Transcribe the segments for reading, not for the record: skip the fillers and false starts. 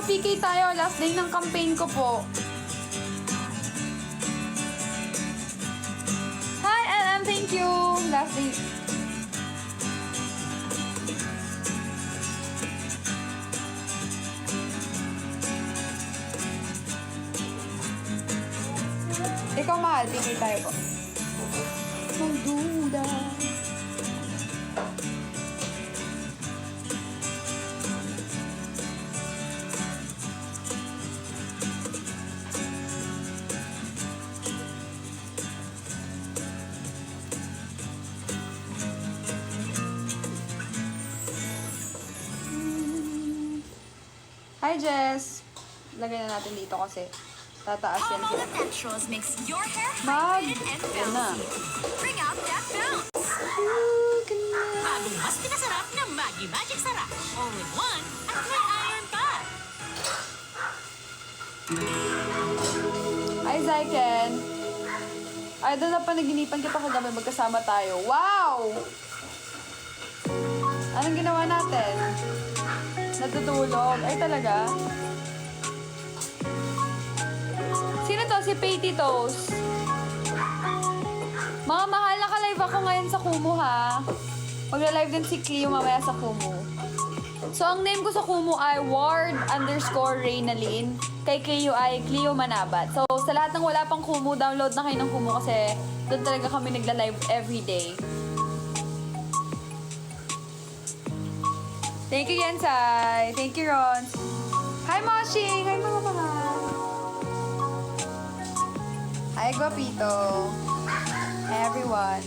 PK tayo. Last day ng campaign ko po. Hi, LM. Thank you. Last day. Ikaw, mahal. PK tayo po. Magduda. Hi, Jess. Lagay na natin dito kasi tataas yan All siya. of Naturals makes your hair Mag- hydrated and Yan na. bouncy. Bring out that bounce. Bagong mas pinasarap na Maggi Magic Sarap. All in one at may iron pa. Hi, Zyken. Idol na panaginipan kita kagabi. Magkasama tayo. Wow! Anong ginawa natin? Natutulog. Ay, talaga? Sino to? Si Patty Toast. Mga mahal, naka-live ako ngayon sa Kumu, ha? Magla-live din si Cleo mamaya sa Kumu. So, ang name ko sa Kumu ay Ward_Reynalyn. Kay Cleo ay Cleo Manabat. So, sa lahat ng wala pang Kumu, download na kayo ng Kumu kasi doon talaga kami nagla-live everyday. Thank you, Yensai. Thank you, Ron. Hi, Moshing. Hi, mga mahal. Hi, Guapito. Hi, everyone.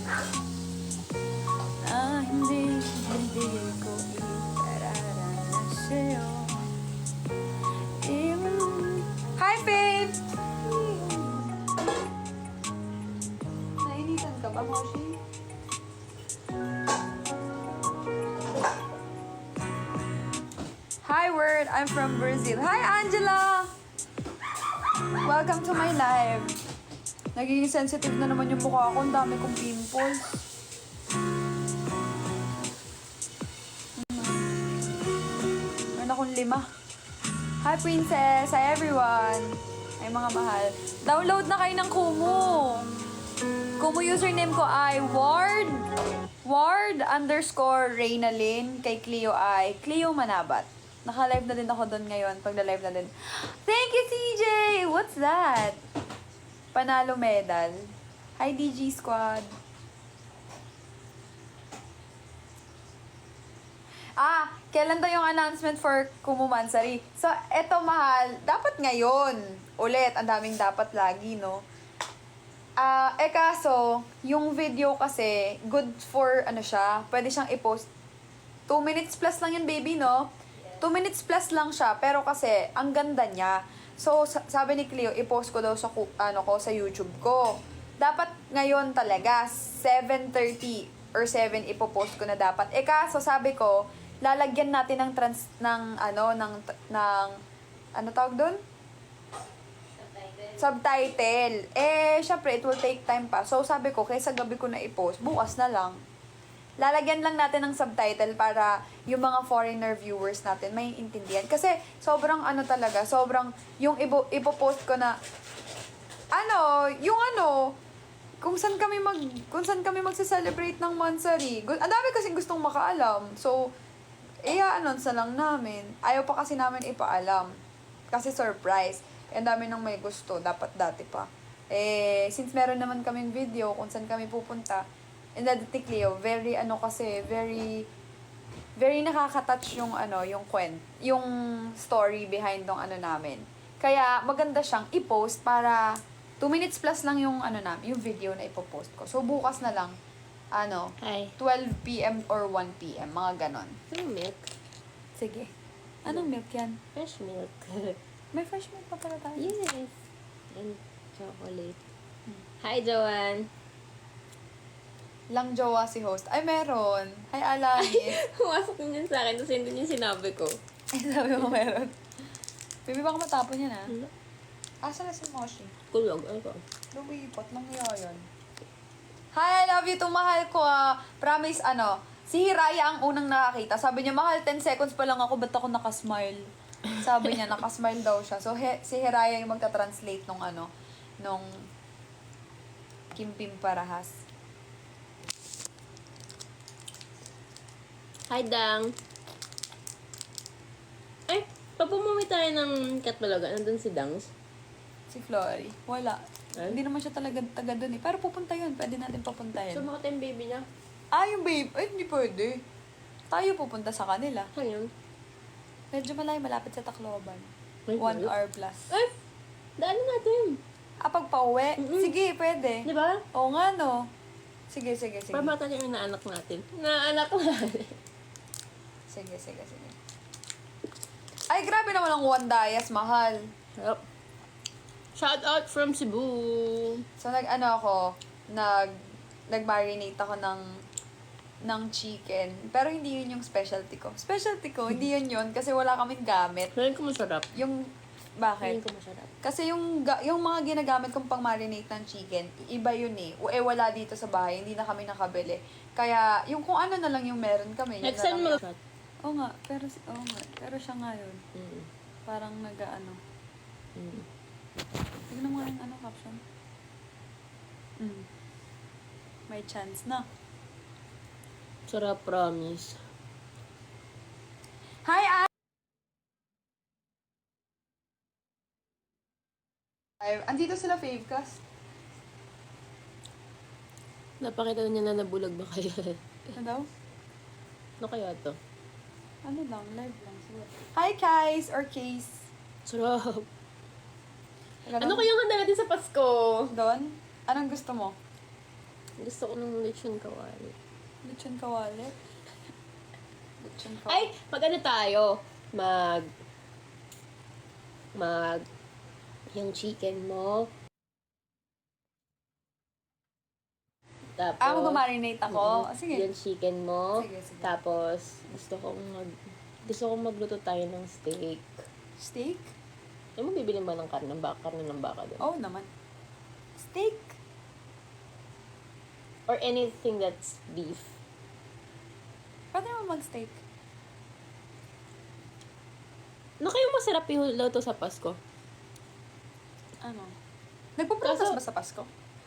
Hindi ko iparara sa'yo. Hi, Faith! Nainitan ka ba, Moshi? Hi, Word! I'm from Brazil. Hi, Angela! Welcome to my live. Nagiging sensitive na naman yung mukha ko. Ang dami kong pimples. Meron akong 5. Hi, Princess! Hi, everyone! Ay, mga mahal. Download na kayo ng Kumu! Kumu username ko ay Ward_Reynalyn. Kay Cleo ay Cleo Manabat. Naka-live na din ako doon ngayon. Pagla-live na din. Thank you, CJ! What's that? Panalo medal. Hi, DG Squad. Kailan daw yung announcement for Kumu Mansari? So, eto mahal, dapat ngayon. Ulit, ang daming dapat lagi, no? Kaso, yung video kasi, good for, siya, pwede siyang i-post. 2 minutes plus lang yun, baby, no? 2 minutes plus lang siya, pero kasi, ang ganda niya. So, sabi ni Cleo, i-post ko daw sa, sa YouTube ko. Dapat ngayon talaga, 7:30 or 7 ipopost ko na dapat. Kaso, sabi ko, lalagyan natin ng ano tawag doon? Subtitle. Syempre, it will take time pa. So, sabi ko, kaysa gabi ko na i-post, bukas na lang. Lalagyan lang natin ng subtitle para yung mga foreigner viewers natin may intindihan. Kasi, sobrang talaga, sobrang, yung ipopost ko na, kung saan kami magse-celebrate ng Mansari. Ang dami kasing gustong makaalam. So, i-announce na lang namin. Ayaw pa kasi namin ipaalam. Kasi surprise. Ang dami nang may gusto. Dapat dati pa. Since meron naman kaming video kung saan kami pupunta, and then Cleo, very nakaka-touch yung yung story behind ng namin. Kaya maganda siyang i-post para 2 minutes plus lang yung yung video na ipopost ko. So bukas na lang Hi. 12 PM or 1 PM, mga ganon. Milk. Sige. Anong milk yan? Fresh milk. May fresh milk pa pala tayo. Yes. And chocolate. Hi, Joanne. Lang jowa si host. Ay, meron. Hi, Alanis. Pumasok din yun sa akin, tapos yun din yung sinabi ko. Ay, sabi mo meron. Baby, baka matapon yan, ha? Ano? Asa na si Moshi? Kulog. Ano ko? Lumipat lang yun. Hi, I love you to mahal ko, ah. Promise, si Hiraya ang unang nakakita. Sabi niya, mahal, 10 seconds pa lang ako, ba't ako nakasmile? Sabi niya, nakasmile daw siya. So, si Heraya yung magta-translate nung Kim Pim Parahas. Hi, Dang. Ay, pag pumuwi tayo ng Catbalogan, nandun si Dangs. Si Flory. Wala. Ay? Hindi naman siya talaga taga doon eh. Pero pupunta yun. Pwede natin papuntahin. Sumakot yung baby niya. Yung babe. Ay, hindi pwede. Tayo pupunta sa kanila. Ayun. Medyo malayo, malapit sa Tacloban. Ay, 1 layo. hour plus. Ay, daanan natin. Pag pauwi? Mm-mm. Sige, pwede. Di ba? Oo nga, no. Sige. Para mata niya yung naanak natin. Naanak natin. Sige. Ay, grabe naman ang Juan Dias, mahal. Yup. Shout out from Cebu. So, nag-marinate ako ng chicken. Pero hindi yun yung specialty ko. Specialty ko, hindi yun kasi wala kaming gamit. Feeling ko masarap. Bakit? Feeling ko masarap. Kasi yung mga ginagamit kong pang marinate ng chicken, iba yun eh. Wala dito sa bahay, hindi na kami nakabili. Kaya, yung kung ano na lang yung meron kami. yun Next na time lang mo. yun. Oo nga, pero siya nga yun. Mm. Parang nag-ano. Mm. Tignan mo nga yung caption. May chance na. Sarap, promise. Hi, andito sila Favecast. Napakita niya na nabulag ba kayo? Ano daw? Ano kaya to? Ano lang, live lang. Siguro. Hi, Kais or Case. Sarap. Ano Ano kayang handa natin sa Pasko? Don? Anong gusto mo? Gusto ko ng lechon kawali. Lechon kawali? Lechon kawali. Ay, mag-ano tayo? Yung chicken mo. Tapos, Mag-marinate ako. Sige. yung chicken mo. Sige. Tapos, gusto kong magluto tayo ng steak. Steak? Yung mabibili mo ng karne ng baka doon. Oo naman. Steak? Or anything that's beef. Pwede naman mag-steak. Ano kayong masarap yung luto sa Pasko? Ano? Nagpupuntas Kaso- ba sa Pasko?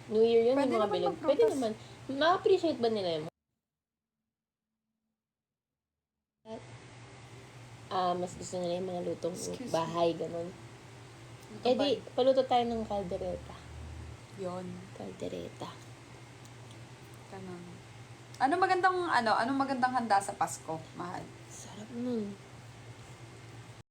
New Year yun, Pwede yung mga naman bilog. mag-prutas. Pwede naman. Ma-appreciate ba nila yung mas gusto nila yung mga lutong Excuse bahay, ganun. Lutong Eh di, paluto tayo ng caldereta. Yun. Caldereta. Ganun. Anong magandang handa sa Pasko, mahal? Sarap nun.